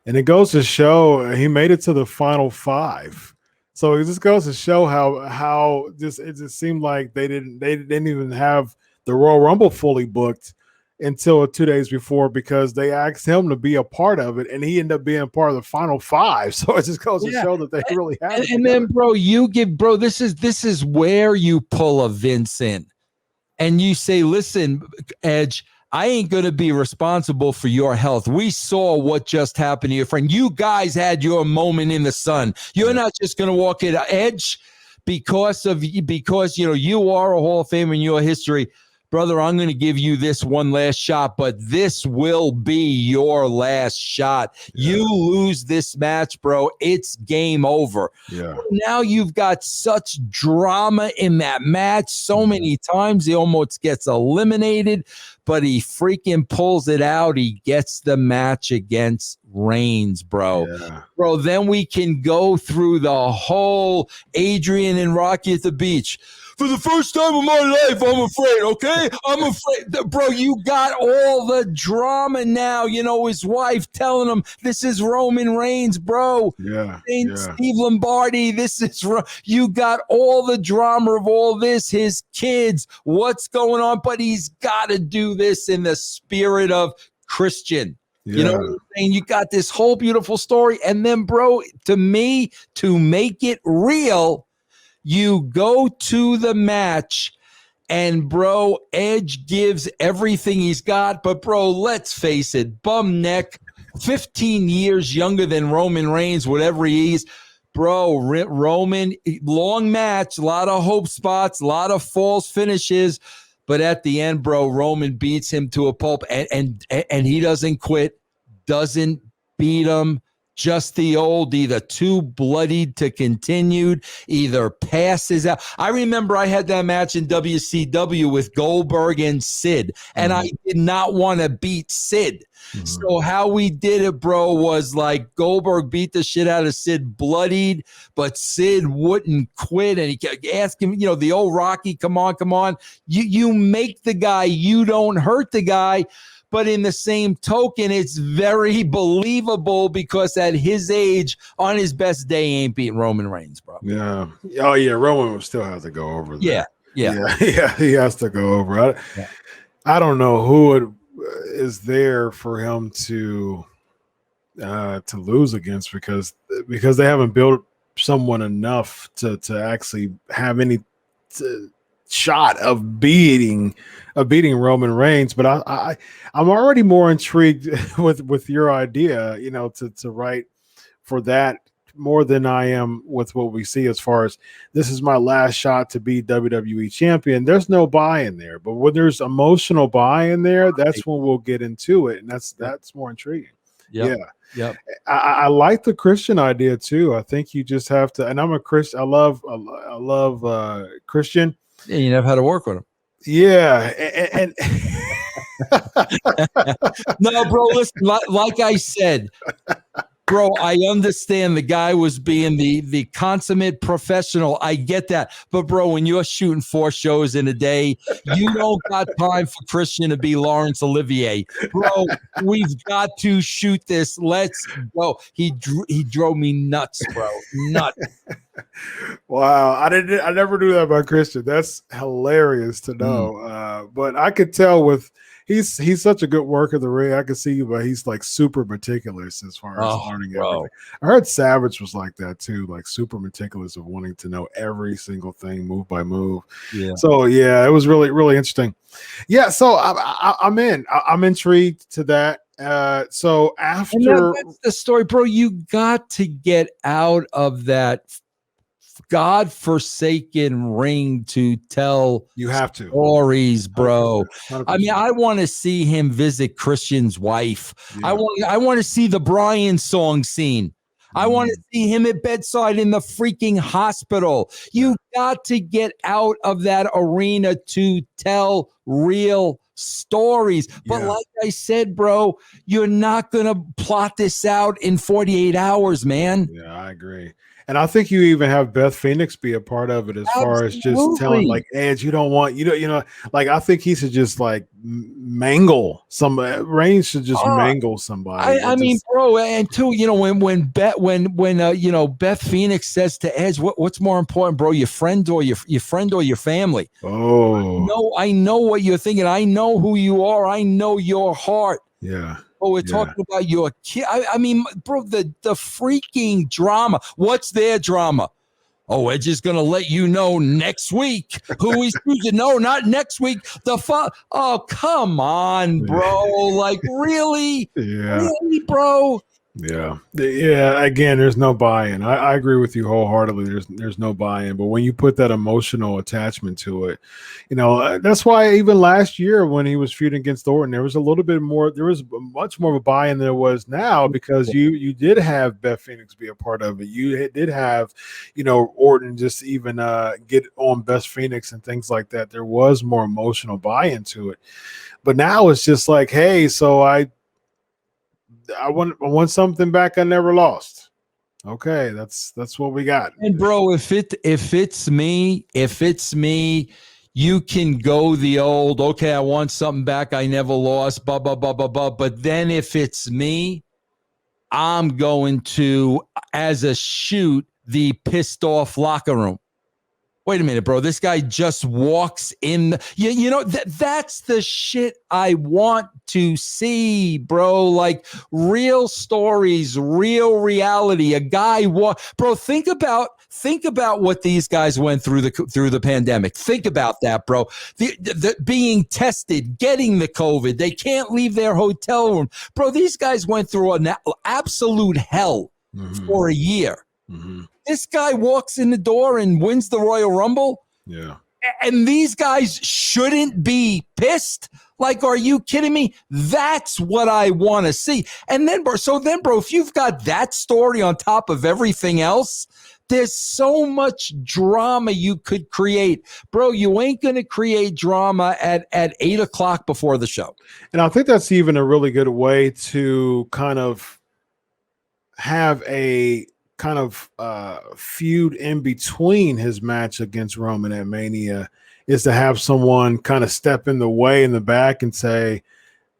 And it goes to show he made it to the final 5. So it just goes to show how just it just seemed like they didn't even have the Royal Rumble fully booked until 2 days before, because they asked him to be a part of it, and he ended up being part of the final 5. So it just goes to show that they really have it. And then, bro, this is where you pull a Vince in, and you say, listen, Edge, I ain't going to be responsible for your health. We saw what just happened to your friend. You guys had your moment in the sun. You're not just going to walk in. Edge, because you are a Hall of Famer in your history. Brother, I'm going to give you this one last shot, but this will be your last shot. Yeah. You lose this match, bro, it's game over. Yeah. Now you've got such drama in that match so many times. He almost gets eliminated, but he freaking pulls it out. He gets the match against Reigns, bro. Yeah. Bro, then we can go through the whole Adrian and Rocky at the beach. For the first time in my life, I'm afraid, okay? I'm afraid. Bro, you got all the drama now. You know, his wife telling him, this is Roman Reigns, bro. Yeah. Steve Lombardi, this is... You got all the drama of all this, his kids, what's going on? But he's got to do this in the spirit of Christian. Yeah. You know what I'm saying? You got this whole beautiful story. And then, bro, to me, to make it real... You go to the match, and, bro, Edge gives everything he's got. But, bro, let's face it, bum neck, 15 years younger than Roman Reigns, whatever he is. Bro, Roman, long match, a lot of hope spots, a lot of false finishes. But at the end, bro, Roman beats him to a pulp, and he doesn't quit, doesn't beat him. Just the old, either too bloodied to continued, either passes out. I remember I had that match in WCW with Goldberg and Sid, and I did not want to beat Sid. So how we did it, bro, was like Goldberg beat the shit out of Sid, bloodied, but Sid wouldn't quit, and he kept asking, the old Rocky, come on. You make the guy, you don't hurt the guy. But in the same token, it's very believable because at his age, on his best day, he ain't beating Roman Reigns, bro. Yeah. Oh, yeah. Roman will still have to go over there. Yeah. He has to go over. I don't know who is there for him to lose against, because they haven't built someone enough to actually have any shot of beating Roman Reigns. But I'm already more intrigued with your idea, to write for that more than I am with what we see as far as this is my last shot to be WWE champion. There's no buy in there, but when there's emotional buy in there, that's when we'll get into it, and that's more intriguing. Yep. Yeah. I like the Christian idea too. I think you just have to, and I'm a Christian. I love Christian. Yeah, you never had to work with him. Yeah, and no, bro. Listen, like I said, bro, I understand the guy was being the consummate professional. I get that, but bro, when you're shooting 4 shows in a day, you don't got time for Christian to be Laurence Olivier, bro. We've got to shoot this. Let's go. He drove me nuts, bro. Nuts. Wow, I never knew that about Christian. That's hilarious to know. But I could tell he's such a good worker of the ring. I could see, but he's like super meticulous as far as learning everything. I heard Savage was like that too, like super meticulous of wanting to know every single thing, move by move. Yeah. So yeah, it was really, really interesting. Yeah. So I'm in. I'm intrigued to that. So after that's the story, bro, you got to get out of that God-forsaken ring to tell stories, bro. 100%. I mean, I want to see him visit Christian's wife. Yeah. I want to see the Brian song scene. I want to see him at bedside in the freaking hospital. You got to get out of that arena to tell real stories. But like I said, bro, you're not going to plot this out in 48 hours, man. Yeah, I agree. And I think you even have Beth Phoenix be a part of it, as far as just telling Absolutely. like Edge, you don't want like I think he should just like mangle some Reigns should just Uh, mangle somebody. I It mean, just bro, and too, when Beth says to Edge, what's more important, bro, your friend or your family? oh No, I know what you're thinking. I know who you are. I know your heart. yeah. Oh, we're Yeah. talking about your kid. I mean, bro, the freaking drama. What's their drama? Oh, Edge is going to let you know next week who he's choosing. No, not next week. Oh, come on, bro. Like, really? Yeah. Really, bro? Yeah. Yeah. Again, there's no buy-in. I agree with you wholeheartedly. There's no buy-in. But when you put that emotional attachment to it, that's why even last year when he was feuding against Orton, there was a little bit more, there was much more of a buy-in than there was now, because you did have Beth Phoenix be a part of it. You did have, Orton just even get on Beth Phoenix and things like that. There was more emotional buy-in to it. But now it's just like, hey, so I want something back I never lost. Okay, that's what we got. And bro, if it's me, you can go the old, okay, I want something back I never lost, blah, blah, blah, blah, blah. But then if it's me, I'm going to, as a shoot, the pissed off locker room. Wait a minute, bro. This guy just walks in. That's the shit I want to see, bro. Like real stories, real reality. A guy bro. Think about what these guys went through the pandemic. Think about that, bro. The being tested, getting the COVID. They can't leave their hotel room, bro. These guys went through an absolute hell for a year. Mm-hmm. This guy walks in the door and wins the Royal Rumble. Yeah. And these guys shouldn't be pissed. Like, are you kidding me? That's what I want to see. And then, bro, if you've got that story on top of everything else, there's so much drama you could create. Bro, you ain't going to create drama at 8 o'clock before the show. And I think that's even a really good way to kind of have a kind of feud in between his match against Roman at Mania, is to have someone kind of step in the way in the back and say,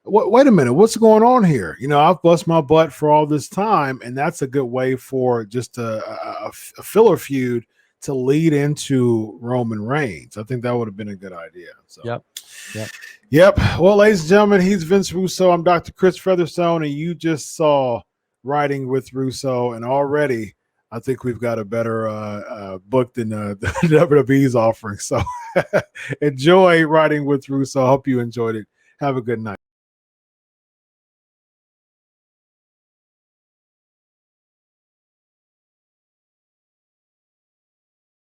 wait a minute, what's going on here? I've bust my butt for all this time. And that's a good way for just a filler feud to lead into Roman Reigns. I think that would have been a good idea. So Yep. Well, ladies and gentlemen, he's Vince Russo. I'm Dr. Chris Featherstone, and you just saw Riding with Russo, and already I think we've got a better book than the WWE's offering. So enjoy Riding with Russo. I hope you enjoyed it. Have a good night.